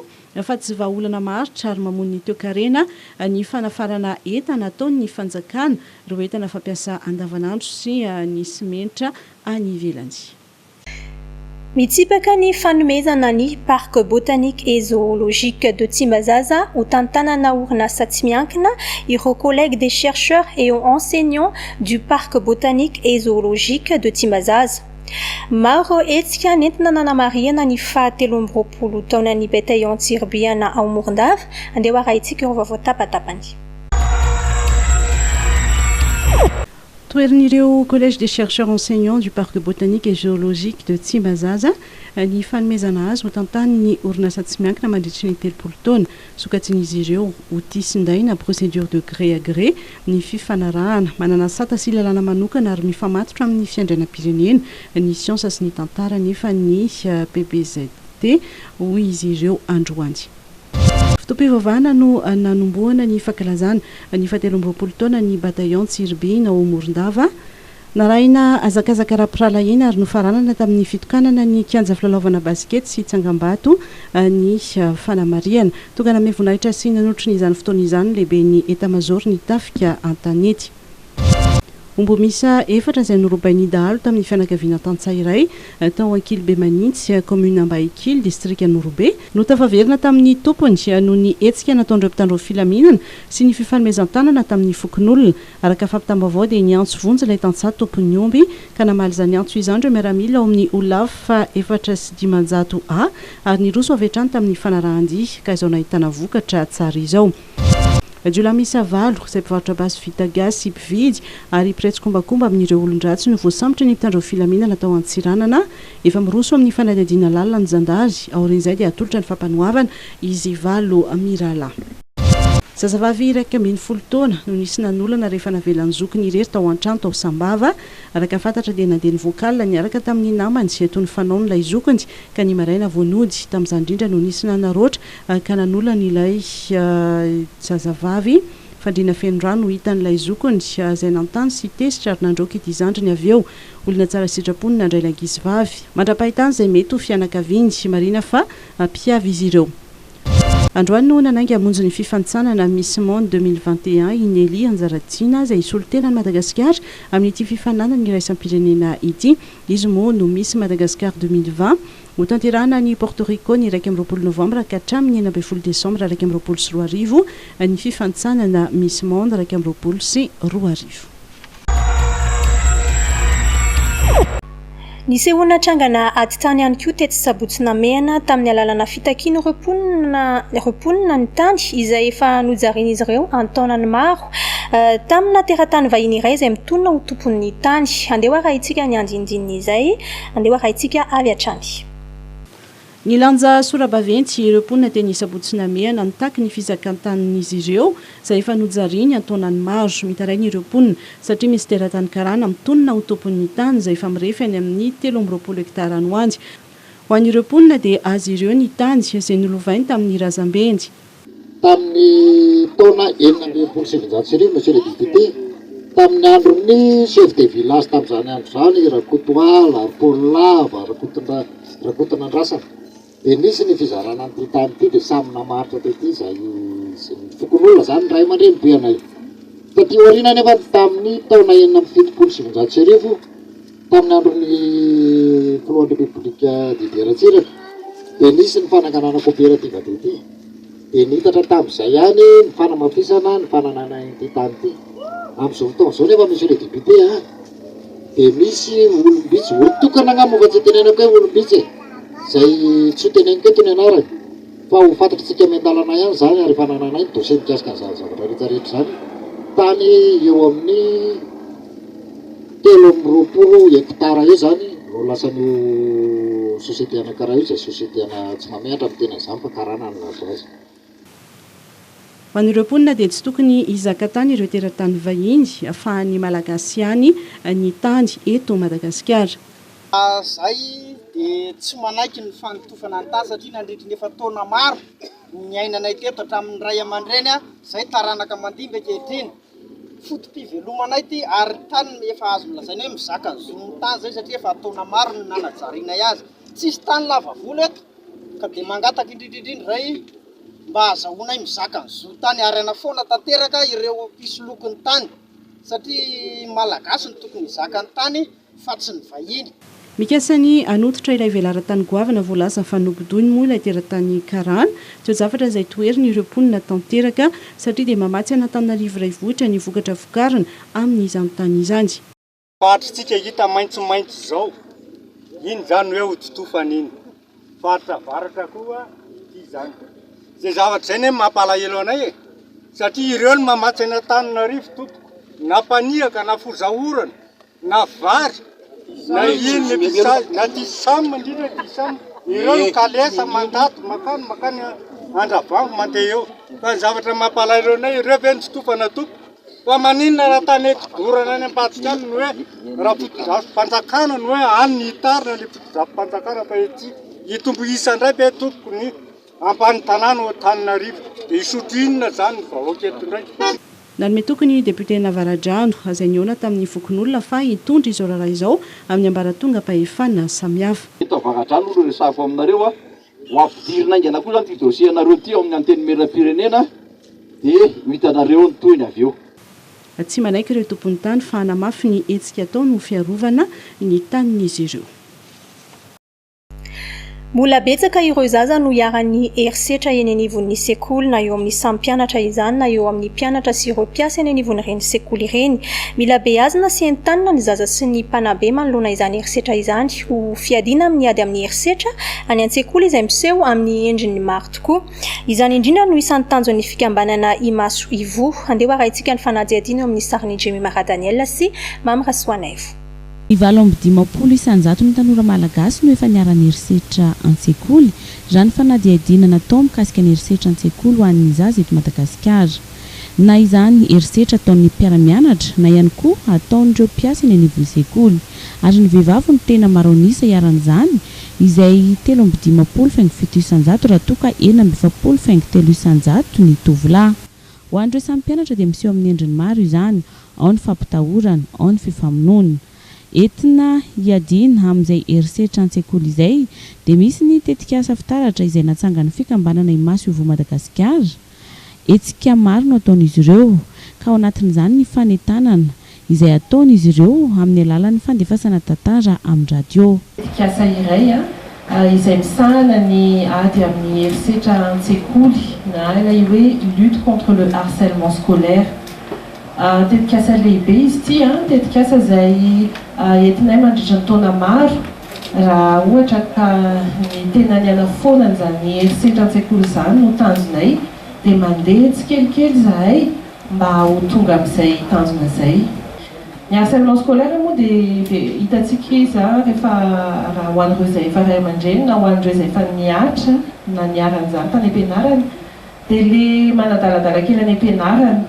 fa tsy vahaolana maharitra ary mamono ny toe-karena ny fanafarana entana ataony ny fanjakana ireo entana fampiasa andavanandro sy ny simenitra any ivelany. Mitsipaka ny fanomezana ny parc botanique et zoologique de Tsimbazaza ho tantanana orinasa tsy miankina ireo collègues des chercheurs et enseignants du parc botanique et zoologique de Tsimbazaza. Maro etsika nentina nanamariana ny 17 taona ny bataillon Tsirbiana ao Morondava andeha arahintsika ireo vaovao tapatapany. Toerin'ireo collège des chercheurs enseignants du parc botanique et zoologique de Tsimbazaza ny fanomezana azy ho tantany ny orinasa tsy miankina mandritra ny 3 taona sokatsin'izy ireo ho tisindaina procédure de gré à gré ny fifanarahana manana sata sy lalàna manokana ary mifamatotra amin'ny fiandrianam-pirenena ny siansa sy ny tantara nefa ny PBZT hoy izy ireo androany. Fitopivavahana no nanomboana ny fankalazana ny 17 taona ny bataillon Tsirbina ao Morondava naraina azakazaka rapiralahina ary nofaranana tamin'ny fitokanana ny kianja filalaovana basket sy tsangambato ny fanamariana tokana me voninahitra sy nanotry ny izany fotoana izany lehibe ny etamazoro ny tafika antanety ombo misa efatra izay norobainy dahalo tamin'ny fianakaviana tantsairay tao ankily be manintsy commune Ambaikily district Anorobe no tafaverina tamin'ny tompony noho ny hetsika nataondreo mpitandro filaminana sy ny fifanomezan-tanana tamin'ny fokon'olona araka fampitambavao dia ny antso vonjy ilay tantsato tompony omby ka namaly izany antso izany ireo miaramila ao amin'ny olavo fa 400 a ary ny roso avetrany tamin'ny fanarahan-dia ka izao nahitana vokatra tsara izao. Jula misa valo izay mpivarotra basy vita gasy sy mpividy ary mpiretso kombakomba amin'ireo olon-dratsy no voasambotra ny mpitandro filaminana tao Antsiranana efa miroso amin'ny fanadihadiana lalina ny jandary aorin'izay dia atolotra ny fampanohavana izy valo mirala. Zazavavy iraika ambin'ny folo taona no nisy nanolana rehefa navelan'ny zokiny irery tao an-trano tao Sambava araka fantatra dia nandeha ny voakala niaraka tamin'ny namany sy atony fanaon'ilay zokiny ka ny maraina voanody tamin'izany indrindra no nisy nanaroatra ka nanolana ilay zazavavy fandriana feno rano no hitan'ilay zokiny izay nantany sy tesitra ary nandroaka ity zandriny avy eo olona tsara sitrapony nandray langizy vavy mandra-pahitany izay mety ho fianakaviany sy marina fa mpiavy izy ireo. Androany no nanangy hamonjy ny fifanitsanana Miss Monde 2021 Inely Anjaratsina izay isolo tena ny Madagasikara amin'ity fifananana ny iraisam-pirenena ity. Izy moa no Miss Madagascar 2020 ho tanterahana ny Porto Rico ny 1 Novambra ka hatramin'ny 9 Desambra 2024 ny fifanitsanana Miss Monde 2024. Nisehoana trangana ady tany ihany koa teto Sabotsy Namehana tamin'ny alalana fitakiana reponina ny tany izay efa nojarian'izy ireo antaonany maro tamina teratany vahiny iray izay mitonona ho tompon'ny tany. Andeha arahintsika ny andindininy izay, andeha arahintsika avy hatrany. Ny lanja Sorabaventy reponina teny Sabotsy Namehana nitaky ny fizakan-tanin'izy ireo izay efa nojariany antaonany maro mitaray ny reponina satria misy teratany karana mitonona ho tompon'ny tany izay efa mirefy any amin'ny 13 hektara any hoandy. Ho an'ny reponina dia azy ireo ny tany izay nolovainy tamin'ny razambendy. Tamin'ny taona 1997 monsieur le député tamin'ny andron'ny chef de village tamin'izany andro izany Rakotoala, Polava, Rakotonandrasana. Dia nisy ny fizarana an'ity tany ity dia samy namaritra tety izay fokon'olona zany ray aman-dreny beanay. Taty aoriana nefa tamin'ny taona 1977 tamin'ny andron'ny filohan'ny Repoblika Didier Ratsiraka dia nisy ny fananganana coopérative tety. Dia nitatra tamin'izay ihany ny fanamafisana ny fananana ity tany ity. Amin'izao fotoana izao nefa monsieur le député dia misy olombitsy olon-tokana angamba fa tsy tenenako hoe olombitsy izay tsy teneniko eto ny anarany fa ho fantatritsika amy-dalana ihany izany ary fananana iny dosie mikasika an'izany zavatra rehetrarehetra izany. Tany eo amin'ny 320 hektara eo zany no lasan'io société anankiray io izay société ana tsy mamehatra amin'ny tena izany fa karana ny lazo azy. Ho an'ireo mponina dia tsy tokony hizaka tany ireo teratany vahiny ahafahan'ny malagasy ihany ny tany eto Madagasikara. Zay dia tsy manaiky ny fanotofana ny tany satria nandritry ny efa taona maro ny ainanay teto hatramin'ny ray aman-dreny izay taranaka mandimba ankehitriny. Fotom-pivelomanay ty ary tany efa azo milazaina hoe mizaka ny zon'ny tany zay satria efa taona maro ny nanajarianay azy. Tsisy tany lava volo eto ka dia mangataka indrindrindrindra ray mba azahoanay mizaka ny zo tany arana foana tanteraka ireo mpisolokon'ny tany satria malagasy ny tokony hizaka ny tany fa tsy ny vahiny. Mikasany anototra ilay velaran-tany goavana voalaza fanobodony moa ilay teratany karana tsy ho zavatra izay toeriny ireo mponina tanteraka satria dia mamatsy Antananarivo ray vohitra ny vokatra vokarina amin'izany tany izany. Fahatritsika hita maitsomaitso zao iny zany hoe hoditofana iny faritra varatra koa ity zany zay zavatra zay ne mampalahelo anay satria ireo no mamatsy Antananarivo tompoko na mpaniaka na fozaorana na vary na iny mpisazy na tisamy mandrindra tisamy ireo no kalesa mandato makany andravango mandeha eo fa ny zavatra mampalahelo anay ireo ve nitofana tompo fa maninona raha tany eto dorana any Ampadikany no hoe raha foto-drafi-panjakana no hoe any ny hitarina le foto-drafi-panjakana fa ety hitombo isa indray be tompoko ny ampany tanàna ho Antananarivo dia isotro inona zany ny vahoaka eto indray. nanome tokony député Navaradrano azay niona tamin'ny fokon'olona fa hitondra izao raharaha izao amin'ny ambaratonga mpahefana samihafa. Eto Varadrano no resafo aminareo ho ampidirina ingana koa zany ty dossier anareo ty amin'ny anteny merapirenena dia hitanareo ny toyny avy eo. Tsy manaiky ireo tompony tany fa hanamafy ny hetsika atao no fiarovana ny tanin'izy ireo. Mbola betsaka ireo zaza no hiarany herisetra eny anivon'ny sekoly na eo amin'ny samy mpianatra izany na eo amin'ny mpianatra sy ireo mpiasa eny anivon'ireny sekoly ireny. Mila beazina sy entanina ny zaza sy ny mpanabe manoloana izany herisetra izany ho fiadina amin'ny ady amin'ny herisetra any an-tsekoly izay miseho amin'ny endriny maro tokoa. Izany indrindra no isan'ny tanjon'ny fikambanana Imaso Ivo. Andeha arahintsika ny fanadihadiana eo amin'ny sarin'ny Jemy Maradaniel sy Mamy Rasoanaivo. Ny 7 isanjato ny tanora malagasy no efa niarany herisetra an-tsekoly raha ny fanadihadiana natao mikasika ny herisetra an-tsekoly ho an'ny zaza eto Madagasikara. Na izany herisetra ataon'ny mpiara-mianatra na ihany koa ataon'ireo mpiasa eny anivon'ny sekoly. Ary ny vehivavy no tena maro anisa hiaran'izany izay 7 isanjato raha toa ka 7 isanjato ny tovolahy. Ho an'ireo samy mpianatra dia miseho amin'ny endriny maro izany, ao ny fampitahorana, ao ny fifamonoana. Entina hiadina amin'izay herisetra an-tsekoly izay dia misy ny tetikasa fitaratra izay natsangany fikambanana Imaso Ivo Madagasikara. Hetsika maro no ataon'izy ireo ka ao anatin'izany ny fanentanana izay ataon'izy ireo amin'ny alalan'ny fandefasana tantara amin'ny radio. Tetikasa iray izay misahana ny ady amin'ny herisetra an-tsekoly na ilay hoe lutte contre le harcèlement scolaire. Tetikasa lehibe izy ity tetikasa izay entinay mandritra ny taona maro raha ohatra ka ny tena niana foana n'izany herisetra an-tsekoly izany no tanjonay dia mandeha tsikelikely zahay mba ho tonga amin'izay tanjona izay. Ny harcèlement scolaire moa dia hitantsika izy rehefa raha ho an'ireo izay efa ray aman-dreny na ho an'ireo izay efa niatra na niaran'izany tany am-pianarana dia le manadaladala kely any am-pianarana,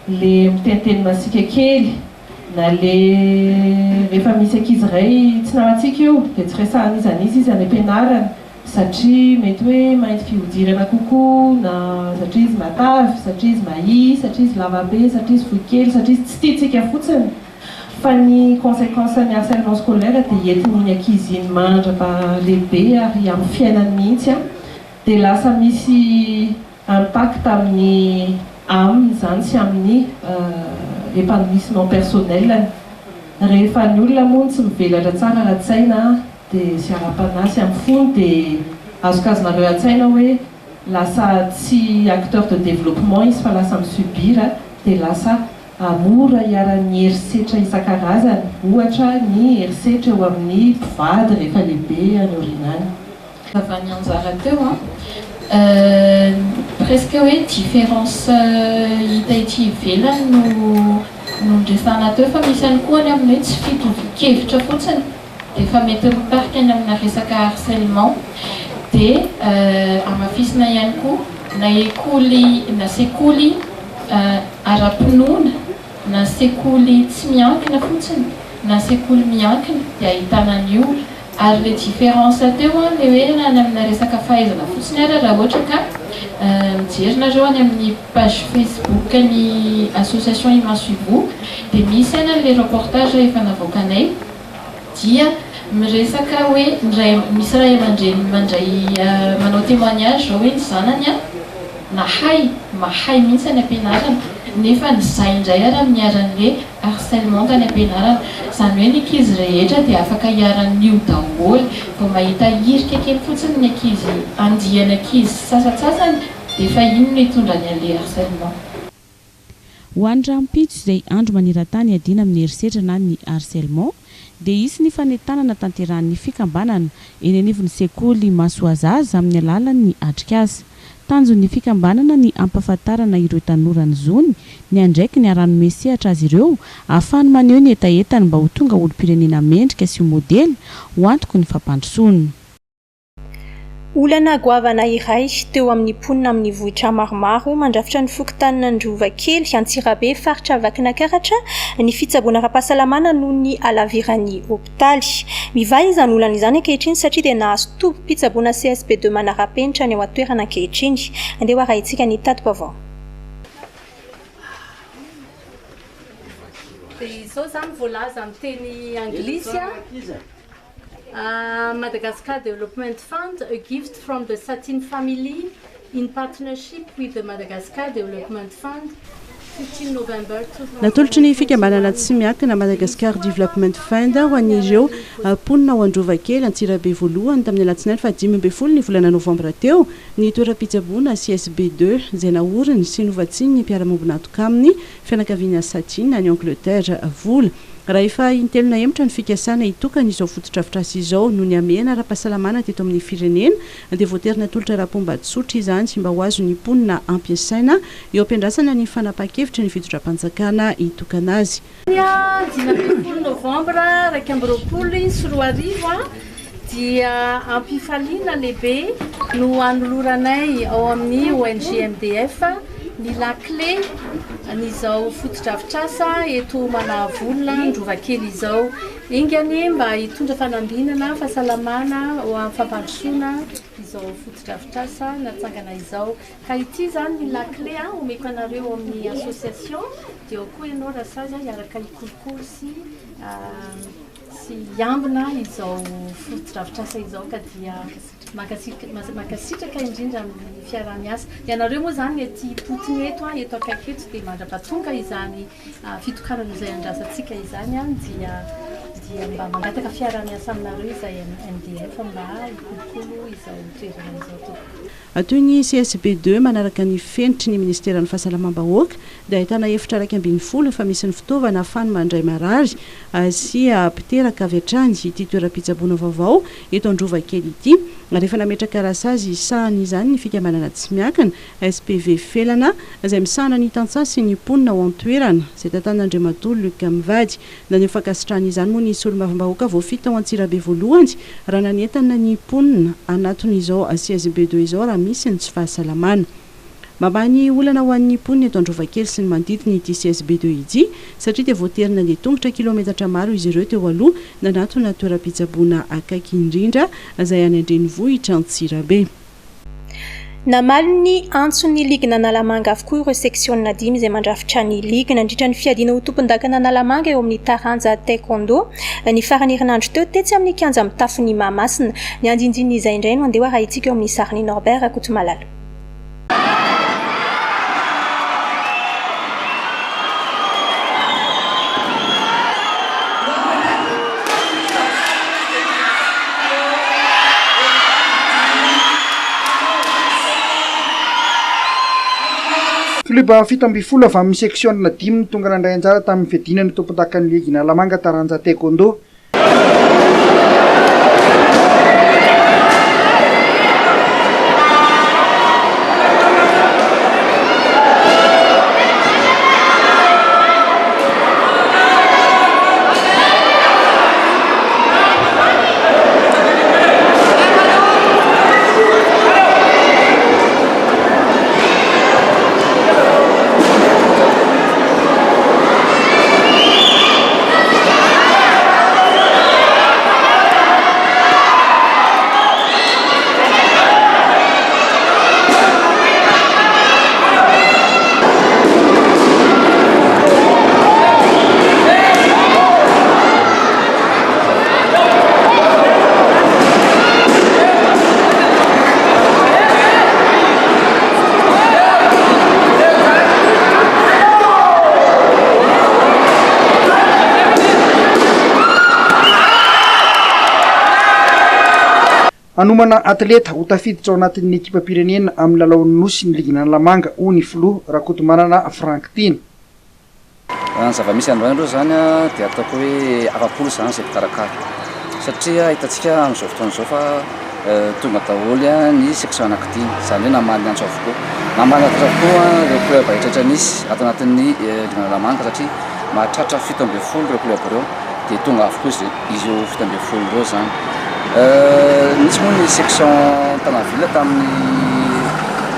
le miteniteny masika kely na le rehefa misy ankizy iray tsy namantsika eo dia tsy resahana izany izy any am-pianarana satria mety hoe mainty fihodirana kokoa na satria izy matavy, satria izy mahi, satria izy lavabe, satria izy fohy kely, satria izy tsy tiantsika fotsiny. Fa ny conséquence ny harcèlement scolaire dia entin'ny ankizy iny mandrapa-lehibe ary amin'ny fiainany mihitsy dia lasa misy impact amin'ny aminy izany sy amin'ny épanouissement personnel. Rehefa ny olona moa tsy mivelatra tsara ara-tsaina dia sy ara-panahy sy amin'ny fony dia azokazonareo an-tsaina hoe lasa tsy acteur de développement izy fa lasa misubira dia lasa mora hiaran'ny herisetra isan-karazany, ohatra ny herisetra eo amin'ny mpivady rehefa lehibe any orinany. Avy any anjara teo presque hoe différence hita ety ivelany no ndresana teo fa misy ihany koa ny amin'ny hoe tsy fitovi-kevitra fotsiny dia efa mety mitarika any amina resaka harcèlement dia amafisina ihany koa na ekoly na sekoly ara-pinoana na sekoly tsy miankina fotsiny na sekoly miankina dia ahitana an'io. Ary le différence teo le hoe na amina resaka fahaizana fotsiny ara raha ohatra ka mijerynareo any amin'ny page Facebook ny association Imaso Ivo dia misy le reportage efa navoakanay dia miresaka hoe misy ray aman-dreny mandray manao témoignage hoe ny zanany mahay mihitsy any am-pianarana nefa ny zay indray ara miaran'le harcèlement tany am-pianarana. Izany hoe ny ankizy rehetra dia afaka hiaran'io daholo vao mahita hirika kely fotsiny ny ankizy andiany ankizy sasatsasany dia efa iny no hitondrany an'le harcèlement. Ho an'ny rahampitso izay andro maniran-tany adiana amin'ny herisetra na ny harcèlement dia isy ny fanentanana tanteran'ny fikambanana eny anivon'ny sekoly Masoazaza amin'ny alalan'ny atrikasa. Tanjon'ny fikambanana ny ampahafantarana ireo tanora ny zony ny andraiky ny arano mesehatra azy ireo ahafahany maneho ny etaetany mba ho tonga olo-pirenena mendrika sy modely ho antoko ny fampandrosoana. Olana goavana iray teo amin'ny ponina amin'ny vohitra maromaro mandrafitra ny fokotanina ny Rovakely Antsirabe faritra Vakinankaratra ny fitsaboana ara-pahasalamana noho ny alaviran'ny hopitaly. Mivay izany olana izany ankehitriny satria dia nahazo tombom-pitsaboana CSP2 manara-penitra ny ao an-toerana ankehitriny. Andeha arahintsika ny tato-baovao. dia izao zany voalaza amin'ny teny anglisy Madagascar Development Fund, a gift from the Satin family in partnership with the Madagascar Development Fund, 15 November 2000. Natolotry ny fikambanana tsy miankina Madagascar Development Fund ho an'ireo ponina ho androvakely Antsirabe voalohany tamin'ny alatsinainy 15 ny volana novambra teo ny toeram-pitsaboana CSB2 izay naoriny sy novatsiny ny mpiara-mombona antoka aminy fianakaviana Satin ny Angleterre vola. Raha efa intelona emitra ny fikasana hitokana izao fototrafitra izao no ny amena ara-pahasalamana teto amin'ny firenena dia voaterina tolotra rapombatsotra izany sy mba ho azo ny ponina ampiasaina eo ampiandrasana ny fanapa-kevitra ny fitondram-panjakana hitokana azy. 15 novambra 2024 dia ampifaliana lehibe no anoloranay ao amin'ny ONG MDF ny lakle nyizao fotodrafitrasa eto manavolona ndrovakely izao ingany mba hitondra fanambinana fahasalamana o amin'ny fampandrosoana izao fotodrafitrasa natsangana izao ka ity zany ny lakle omeko anareo amin'ny association dia ao koa ianao rasazy iaraka ikolokolo sy iambina izao fotodrafitrasa izao ka dia makasitraka indrindra amin'ny fiaramiasa ianareo moa zany ety potiny eto akaiky eto dia mandrapatonga izany fitokanana izay andrasantsika izany dia mba mangataka fiaramiasa aminareo izay MDF mba ikolokolo izao toerana izao toy ny CSB2 manaraka ny fenitry ny ministeran'ny fahasalamam-bahoaka dia ahitana efitra raiky ambin'ny folo fa misy ny fitaovana ahafahany mandray marary sy mpiteraka avy hatrany ity toeram-pitsaboana vaovao eto androvakely ity rehefa nametraka rasazy sahany izany ny fikambanana tsy miankina SPV felana izay misahana ny tantsaha sy ny ponina ho antoerana izay tantan'Andriamatolo Luc Mivady naneho fankasitrahana izany moa ny solo-mavim-bahoaka voafita ao Antsirabe voalohany raha nanentana ny ponina anatin'izao CSB2 izao raha misy ny tsy fahasalamana. Mambany olana ho an'ny ponina eto androvakely sy ny manodidina ity CSB2 ity satria dia voaterina ny tongotra kilometatra maro izy ireo teo aloha nanatona toeram-pitsaboana akaiky indrindra izay any Andrenivohitra Antsirabe. Namaly ny antson'ny ligina Analamanga avokoa ireo seksiona 10 izay mandrafitra ny ligina nandritra ny fiadiana ho tompon-dakana Analamanga eo amin'ny taranja taekwondo ny farany herinandro teo tetsy amin'ny kianja amin'ny tafon'ny Mahamasina ny andinjiny izay indray no andeha raha itsika eo amin'ny sariny Norbert Akotomalala. Filiba fito amby folo avy amin'ny seksiona 10 tonga nandray anjara tamin'ny fiadinany tompon-dakan'ny ligina Analamanga taranja taekwondo. Anomana atleta ho tafiditra ao anatin'ny ekipa pirenena amin'ny lalaon'ny nosy ny ligina Analamanga ho ny filoha Rakotomanana Frank Tino. Ny zava-misy androany aloha zany dia ataoko hoe afapolo zany izay mpikarakara satria hitantsika amin'izao fotoana izao fa tonga daholo ny section anankidimy izany hoe namaly antso avokoa. Namaly antso avokoa ireo club rehetrarehetra nisy ato anatin'ny ligina Analamanga satria mahatratra 17 ireo club ireo dia tonga avokoa izy io 17 ireo zany. Nisy moa ny section Tanavila tamin'ny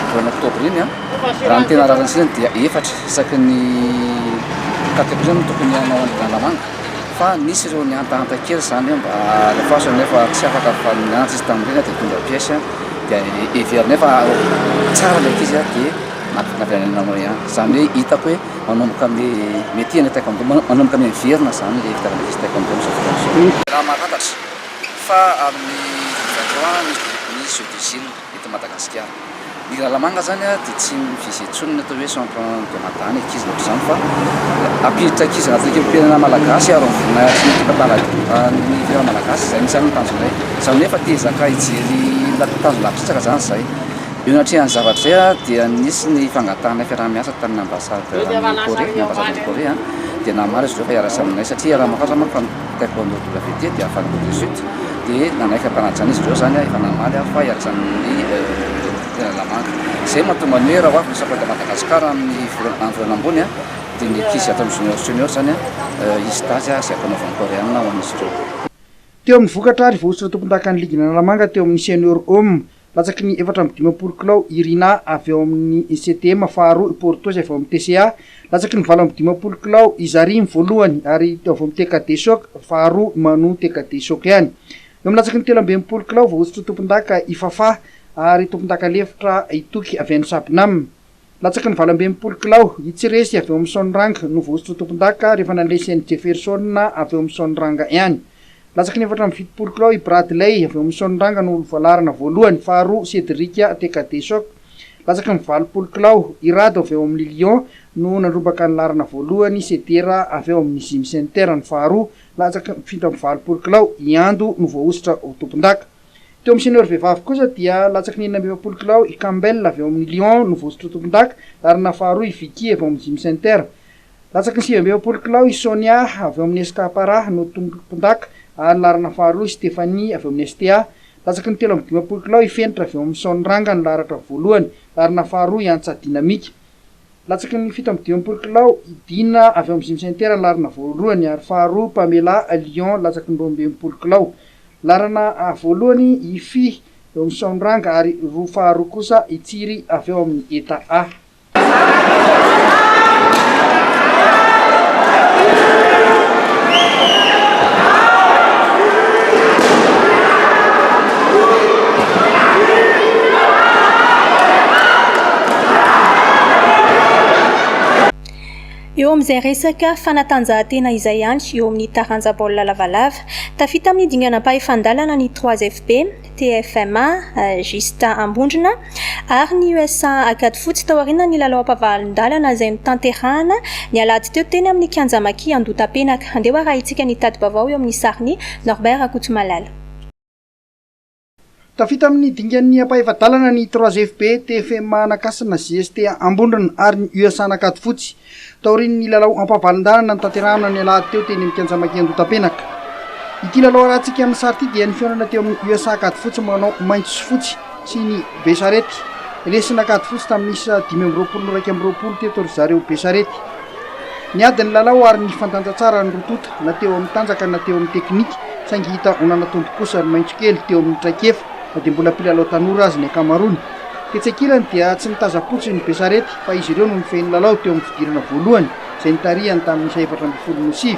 voana oktobra iny raha ny tena rarantsina dia efatra isaky ny catégorie no tokony hanao andrina Analamanga fa nisy ireo ny antahanta kely zany mba lefaso nefa tsy afaka fa miantso izy tamin'ireny dia tonga pièce dia every nefa tsara ilay izy dia nafiananao ihany zany hoe hitako hoe manomboka amin'ny métier ny taekwondo manomboka amin'ny miverina zany le fitaovana misy taekwondo am'izao fotoana raha mahafantatry fa amin'ny 23 misy jeux d'usine eto Madagasikara ny lalamanga zany a dia tsy mivizy etsony atao hoe champion de madany ankizy na zany fa ampiditra ankizy anaty ekipam-pirenena malagasy ary voninahitra ny ekipa ny firena malagasy zay misy ny tanjonay zany hoe efa tezaka hijery tanjona pisaka zany zay eo natrehan'ny zavatra zay a dia nisy ny fangatahana fiarah-miasa tamin'ny ambasady ny Korea dia namara izy ireo fa hiarasa aminay satria raha mahafatra manko fa taekwondo WT dia afany Corée du Sud dia nanaiky mpanajana izy ireo zany efa namaly fa hiarasa amin'ny lalamanga zay mahatonga ny hoe raha oavy misy de Madagasikara amin'ny volana ambony a dia ny ankizy ato amin'ny junior zany a izy tazy a zay ampanaovan'ny coréenne ho an'izy ireo. Teo amin'ny vokatra ary voatsitra tompontakan'ny ligina lalamanga teo amin'ny senior homme latsaky ny 4 kilao Irina avy eo amin'ny CTM faharoa Porto zay avy eo amin'ny TCA latsaky ny 7 kilao Izarim voalohany ary teo avy amin'ny TKD Choc faharoa Manu TKD Choc ihany. Eo amin'ny latsaky ny 13 kilao voatsitra tompondaka Ifafa ary tompondaka lefitra Itoky avy amin'ny Sapinam. Latsaky ny 12 kilao Itsiresy avy eo amin'ny Sonrang no voatsitra tompondaka rehefa nandresy Jefferson avy eo amin'ny Sonranga ihany. Latsaky ny 7 kilao i Bradley avy eo amin'ny Sonranga no voalarana voalohany faharoa Cedrica TKD Choc. Latsaky ny 20 kilao Irado avy eo amin'ny Lyon no nandrobaka ny larana voalohany Setera avy eo amin'ny Gym Center ny faharoa. Latsaky ny 20 kilao Iando no voaositra ho tompondaka. Teo amin'ny senior vehivavy kosa dia latsaky ny 19 kilao i Campbell avy eo amin'ny Lyon no voaositra tompondaka larana faharoa i Vicky avy eo amin'ny Gym Center. Latsaky ny 19 kilao i Sonia avy eo amin'ny Escapara no tompondaka ary larana faharoa Stéphanie avy amin'ny STA. Latsaky ny 13 kilao i Fenitra avy eo amin'ny Sonranga ny laratra voalohany larana faharoa i Antsa Dynamique. Latsaky ny 17 kilao i Dina avy eo amin'ny Gym Center ny larana voalohany ary faharoa Pamela Lyon latsaky ny 12 kilao larana voalohany i Fi eo amin'ny Sonranga ary roa faharoa kosa i Tsiry avy eo amin'ny Eta A. Eo amin'izay resaka fanatanjahantena izay ihany eo amin'ny taranja baolina lavalava tafita amin'ny dinganam-pahefandalana ny 3FB TFMA Justin Ambondrina ary ny USA Akady Fotsy tao aoriana ny lalao am-pahavalon-dalana izay notanterahana ny alahady teo teny amin'ny Kianjamaki Andotapenaka. Andeha raha itsika ny tady-baovao eo amin'ny sariny Norbert Akotomalala. Tafita amin'ny dingan'ny ampahefadalana ny 3FB TFMA nakasina GST Ambondrina ary ny USA Akady Fotsy taoriny ny lalao ampavalon-dalana notanterahana ny alahady teo teny amin'ny Kianjamaki Andotapenaka. Ity lalao rahantsika amin'ny sary ity dia ny fihaonana teo amin'ny USA Akady Fotsy manao maitso sy fotsy sy ny Besarety. Lesina Akady Fotsy tamin'ny isa 5-2 teto ry zareo Besarety. Ny adiny lalao ary ny fantanja tsara ny rotota na teo amin'ny tanjaka na teo amin'ny teknika saingy hita onana tombo kosa ny maitso kely teo amin'ny traikefa na dia mbola mpilalao tanora azy ny akamarony. Tetsakilany dia tsy nitazapotsy ny Besarety fa izy ireo no nifehy ny lalao teo amin'ny fidirana voalohany izay nitarihany tamin'ny isa 4-7.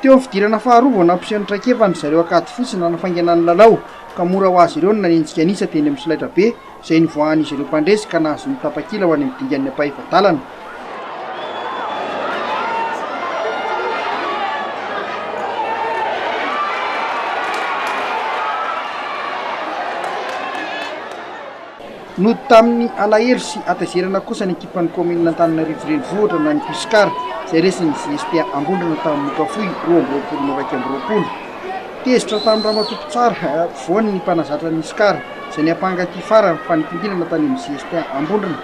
Teo amin'ny fidirana faharoa vao nampiseho traikefa ny zareo Akady Fotsy nanafainganany lalao ka mora ho azy ireo no nanenjika anisa teny amin'ny solaitra be izay nivoahan'izy ireo mpandresy ka nahazo ny tapakila ho any amin'ny dingan'ny ampahefadalana. Nody tamin'ny alahelo sy atazerana kosa ny ekipan'ny commune Antananarivo renivohitra na ny Piskara izay resiny GST Ambondrina tamin'ny Mokafoy 2020. Tezitra tamin'ny ramatopo tsara voany ny mpanazatra ny Iskara izay ny ampangaty fara fanipindinana tany amin'ny GST Ambondrina.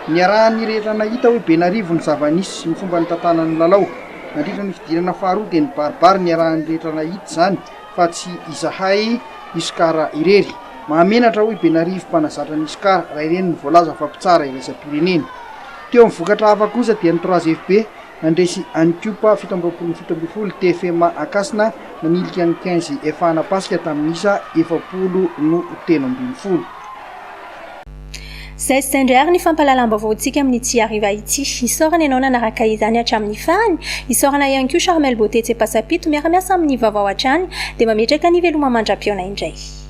Ny arahan'ny rehetra nahita hoe Benarivo ny zava-nisy sy ny fomba ny tantanan'ny lalao. Nandritra ny fidirana faharoa dia ny baribary ny arahan'ny rehetra nahita zany fa tsy izahay Iskara irery. Mahamenatra hoe Benarivo mpanazatra ny Iskara raha ireny ny voalaza fampitsara iraisam-pirenena. Teo amin'ny vokatra hafa kosa dia ny 3FB nandresy Ancupa 17-17 TFMA Akasina nanilika ny 15 efana pasika tamin'ny isa 70 no telo ambin'ny folo. zay sy indray ary ny fampahalalam-baovaontsika amin'ny ty ariva ity isorana ianao nanaraka izany hatramin'ny fany isorana ihany koa Charmel Beauté Tsepasapito miara-miasa amin'ny vaovao hatrany dia mametraka ny veloma mandram-piona indray